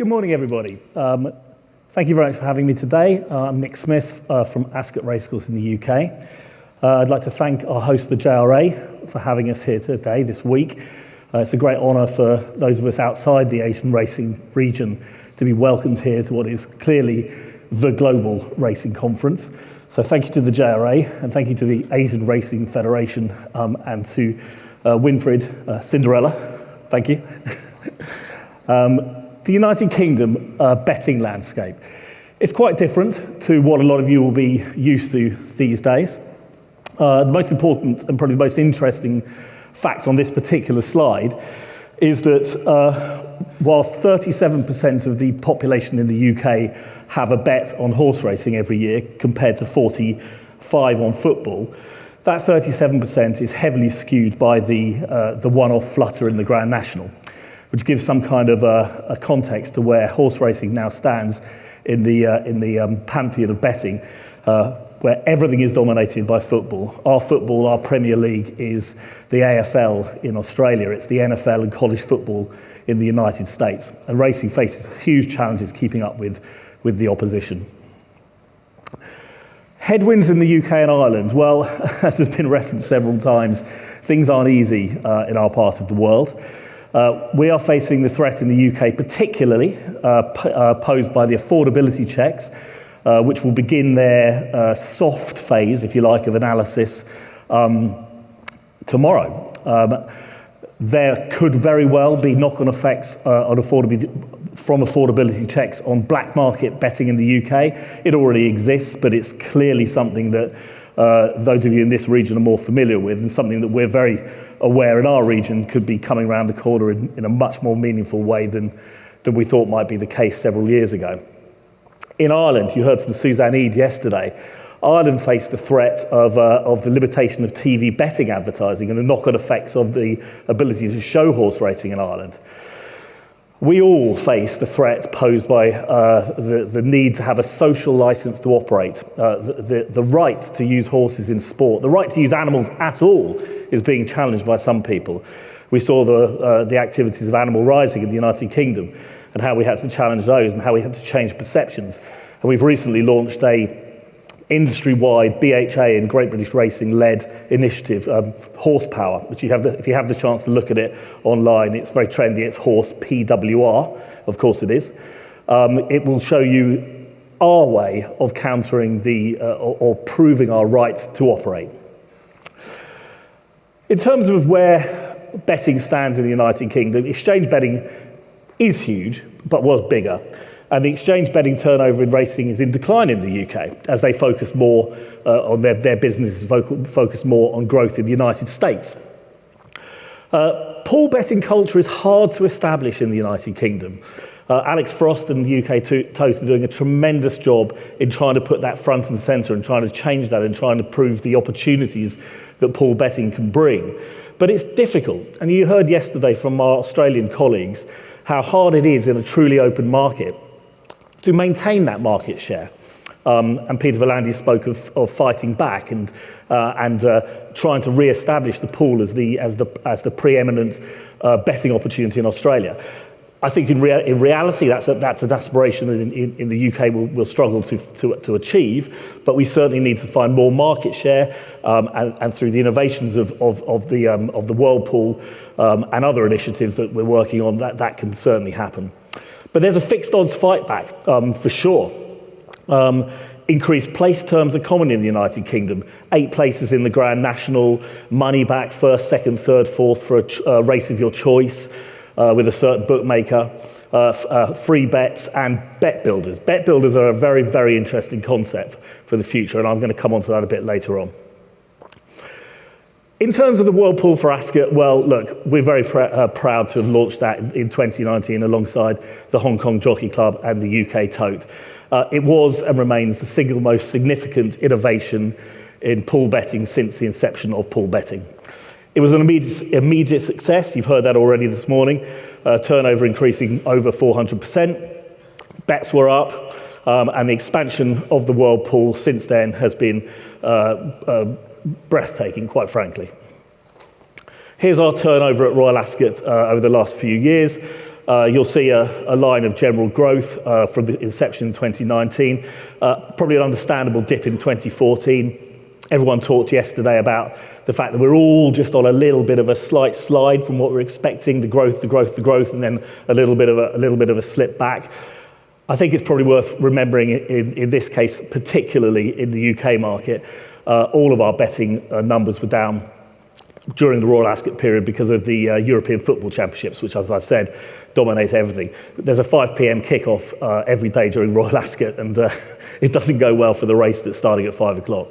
Good morning, everybody. Thank you very much for having me today. I'm Nick Smith from Ascot Racecourse in the UK. I'd like to thank our host, the JRA, for having us here today, this week. It's a great honour for those of us outside the Asian racing region to be welcomed here to what is clearly the global racing conference. So thank you to the JRA, and thank you to the Asian Racing Federation, and to Winfried, Cinderella, thank you. The United Kingdom betting landscape. It's quite different to what a lot of you will be used to these days. The most important and probably the most interesting fact on this particular slide is that whilst 37% of the population in the UK have a bet on horse racing every year compared to 45 on football, that 37% is heavily skewed by the one-off flutter in the Grand National, which gives some kind of a context to where horse racing now stands in the pantheon of betting, where everything is dominated by football. Our Premier League is the AFL in Australia. It's the NFL and college football in the United States. And racing faces huge challenges keeping up with the opposition. Headwinds in the UK and Ireland. Well, as has been referenced several times, things aren't easy in our part of the world. We are facing the threat in the UK, particularly posed by the affordability checks, which will begin their soft phase, if you like, of analysis tomorrow. There could very well be knock-on effects from affordability checks on black market betting in the UK. It already exists, but it's clearly something that those of you in this region are more familiar with, and something that we're very aware in our region could be coming around the corner in a much more meaningful way than we thought might be the case several years ago. In Ireland, you heard from Suzanne Eade yesterday, Ireland faced the threat of the limitation of TV betting advertising and the knock-on effects of the ability to show horse racing in Ireland. We all face the threat posed by the need to have a social licence to operate. The right to use horses in sport, the right to use animals at all, is being challenged by some people. We saw the activities of animal rising in the United Kingdom and how we had to challenge those and how we had to change perceptions. And we've recently launched a industry-wide BHA and Great British Racing-led initiative, Horsepower, which if you have the chance to look at it online, it's very trendy. It's Horse PWR, of course it is. It will show you our way of countering or proving our right to operate. In terms of where betting stands in the United Kingdom, exchange betting is huge, but was bigger. And the exchange betting turnover in racing is in decline in the UK as they focus more on their businesses, focus more on growth in the United States. Pool betting culture is hard to establish in the United Kingdom. Alex Frost and the UK Tote are doing a tremendous job in trying to put that front and centre and trying to change that and trying to prove the opportunities that pool betting can bring. But it's difficult. And you heard yesterday from our Australian colleagues how hard it is in a truly open market to maintain that market share. And Peter V'landys spoke of fighting back and trying to re-establish the pool as the preeminent betting opportunity in Australia. I think in reality that's an aspiration that in the UK we'll struggle to achieve, but we certainly need to find more market share, and through the innovations of the World Pool and other initiatives that we're working on, that can certainly happen. But there's a fixed odds fight back, for sure. Increased place terms are common in the United Kingdom. 8 places in the Grand National, money back, first, second, third, fourth for a race of your choice with a certain bookmaker, free bets and bet builders. Bet builders are a very, very interesting concept for the future, and I'm going to come on to that a bit later on. In terms of the World Pool for Ascot, well, look, we're very proud to have launched that in 2019 alongside the Hong Kong Jockey Club and the UK Tote. It was and remains the single most significant innovation in pool betting since the inception of pool betting. It was an immediate success. You've heard that already this morning. Turnover increasing over 400%. Bets were up, and the expansion of the World Pool since then has been breathtaking, quite frankly. Here's our turnover at Royal Ascot over the last few years. You'll see a line of general growth from the inception in 2019, probably an understandable dip in 2014. Everyone talked yesterday about the fact that we're all just on a little bit of a slight slide from what we're expecting, the growth, and then a little bit of a slip back. I think it's probably worth remembering in this case, particularly in the UK market, all of our betting numbers were down during the Royal Ascot period because of the European Football Championships, which, as I've said, dominate everything. There's a 5 p.m. kickoff every day during Royal Ascot, and it doesn't go well for the race that's starting at 5 o'clock.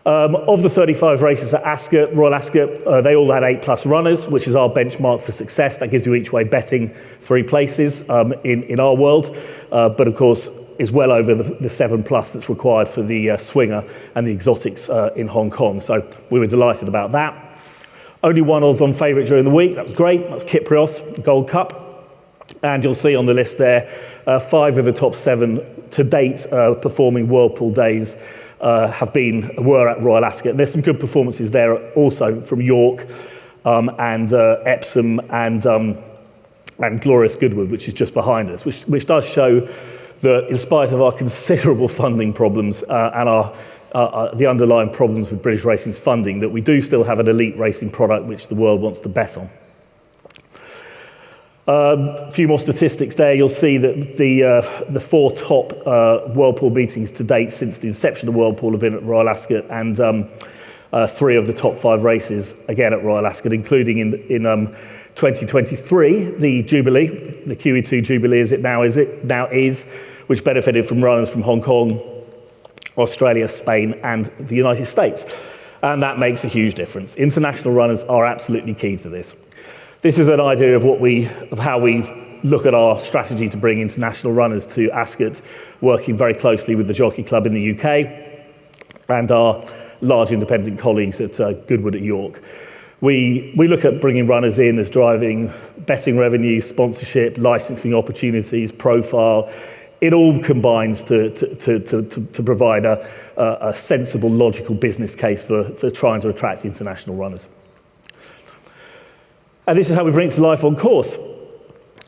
Of the 35 races at Ascot, Royal Ascot, they all had 8+ runners, which is our benchmark for success. That gives you each way betting 3 places in our world, but of course is well over the 7+ that's required for the swinger and the exotics in Hong Kong. So we were delighted about that. Only one odds-on favourite during the week. That was great. That was Kyprios Gold Cup. And you'll see on the list there, 5 of the top 7 to date performing Whirlpool days were at Royal Ascot. And there's some good performances there also from York and Epsom and Glorious Goodwood, which is just behind us, which does show that in spite of our considerable funding problems and the underlying problems with British racing's funding, that we do still have an elite racing product which the world wants to bet on. A few more statistics there. You'll see that the 4 top Whirlpool meetings to date since the inception of Whirlpool have been at Royal Ascot, and 3 of the top 5 races again at Royal Ascot, including in 2023 the Jubilee, the QE2 Jubilee as it now is, which benefited from runners from Hong Kong, Australia, Spain, and the United States, and that makes a huge difference. International runners are absolutely key to this. This is an idea of how we look at our strategy to bring international runners to Ascot, working very closely with the Jockey Club in the UK and our large independent colleagues at Goodwood at York. We look at bringing runners in as driving betting revenue, sponsorship, licensing opportunities, profile. It all combines to provide a sensible, logical business case for trying to attract international runners. And this is how we bring it to life on course.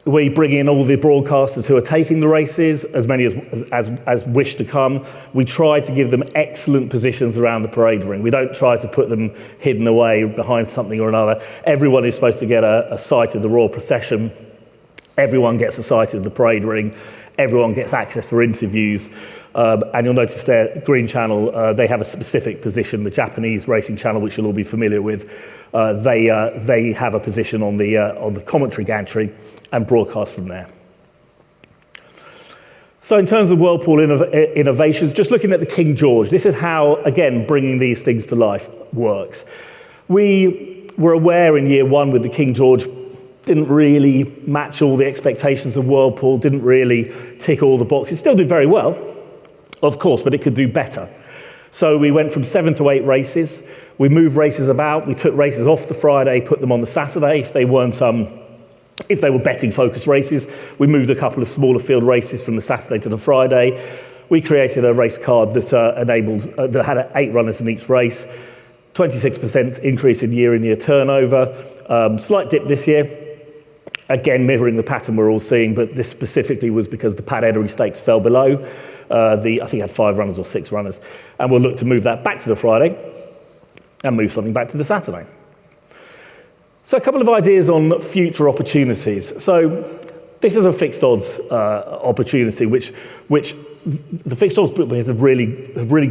We bring in all the broadcasters who are taking the races, as many as wish to come. We try to give them excellent positions around the parade ring. We don't try to put them hidden away behind something or another. Everyone is supposed to get a sight of the royal procession. Everyone gets a sight of the parade ring. Everyone gets access for interviews. And you'll notice there, Green Channel, they have a specific position. The Japanese racing channel, which you'll all be familiar with, they have a position on the commentary gantry and broadcast from there. So in terms of Whirlpool innovations, just looking at the King George, this is how, again, bringing these things to life works. We were aware in year 1 with the King George didn't really match all the expectations of Whirlpool, didn't really tick all the boxes. Still did very well, of course, but it could do better. So we went from 7 to 8 races. We moved races about. We took races off the Friday, put them on the Saturday. If they were betting-focused races, we moved a couple of smaller field races from the Saturday to the Friday. We created a race card that that had 8 runners in each race. 26% increase in year-on-year turnover. Slight dip this year. Again, mirroring the pattern we're all seeing, but this specifically was because the Pat Eddery Stakes fell below. I think it had 5 runners or 6 runners. And we'll look to move that back to the Friday and move something back to the Saturday. So a couple of ideas on future opportunities. So this is a fixed odds opportunity, which the fixed odds bookmakers have really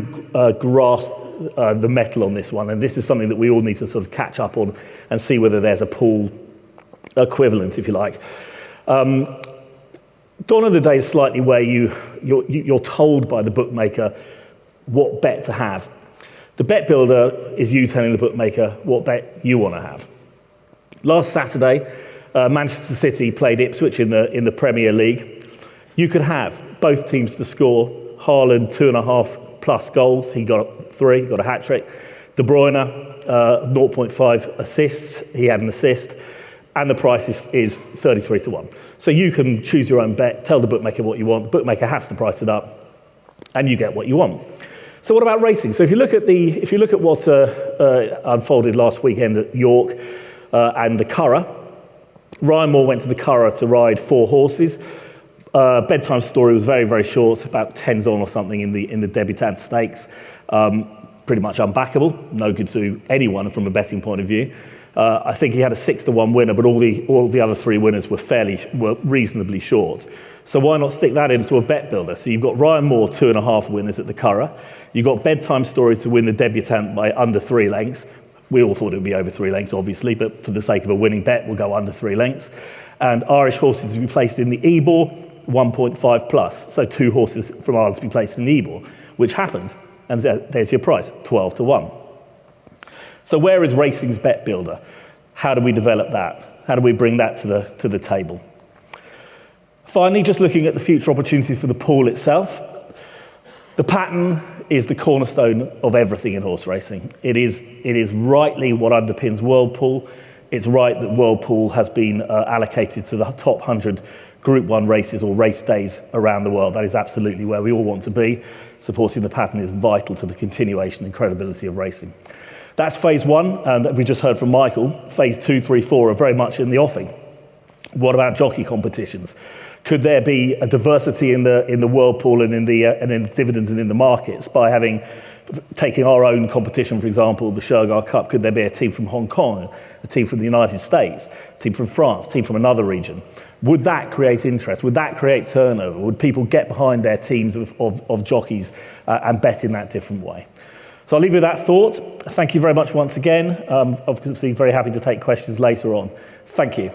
grasped the metal on this one. And this is something that we all need to sort of catch up on and see whether there's a pool equivalent, if you like. Gone are the days slightly where you're told by the bookmaker what bet to have. The bet builder is you telling the bookmaker what bet you want to have. Last Saturday, Manchester City played Ipswich in the Premier League. You could have both teams to score. Haaland 2.5+ goals. He got 3, got a hat trick. De Bruyne 0.5 assists. He had an assist. And the price is 33 to 1. So you can choose your own bet, tell the bookmaker what you want, the bookmaker has to price it up, and you get what you want. So what about racing? So if you look at what unfolded last weekend at York and the Curragh, Ryan Moore went to the Curragh to ride 4 horses. Bedtime Story was very, very short, about 10s on or something in the debutante stakes. Pretty much unbackable, no good to anyone from a betting point of view. I think he had a 6-1 winner, but all the other 3 winners were reasonably short. So why not stick that into a bet builder? So you've got Ryan Moore, 2.5 winners at the Curragh. You've got Bedtime Story to win the debutante by under 3 lengths. We all thought it would be over 3 lengths, obviously, but for the sake of a winning bet, we'll go under 3 lengths. And Irish horses to be placed in the Ebor, 1.5 plus. So 2 horses from Ireland to be placed in the Ebor, which happened. And there's your price, 12-1. So where is racing's bet builder? How do we develop that? How do we bring that to the table? Finally, just looking at the future opportunities for the pool itself, the pattern is the cornerstone of everything in horse racing. It is rightly what underpins World Pool. It's right that World Pool has been allocated to the top 100 Group 1 races or race days around the world. That is absolutely where we all want to be. Supporting the pattern is vital to the continuation and credibility of racing. That's phase 1, and we just heard from Michael. Phase 2, 3, 4 are very much in the offing. What about jockey competitions? Could there be a diversity in the World Pool and in the dividends and in the markets by taking our own competition, for example, the Shergar Cup? Could there be a team from Hong Kong, a team from the United States, a team from France, a team from another region? Would that create interest? Would that create turnover? Would people get behind their teams of jockeys and bet in that different way? So I'll leave you with that thought. Thank you very much once again. Obviously very happy to take questions later on. Thank you.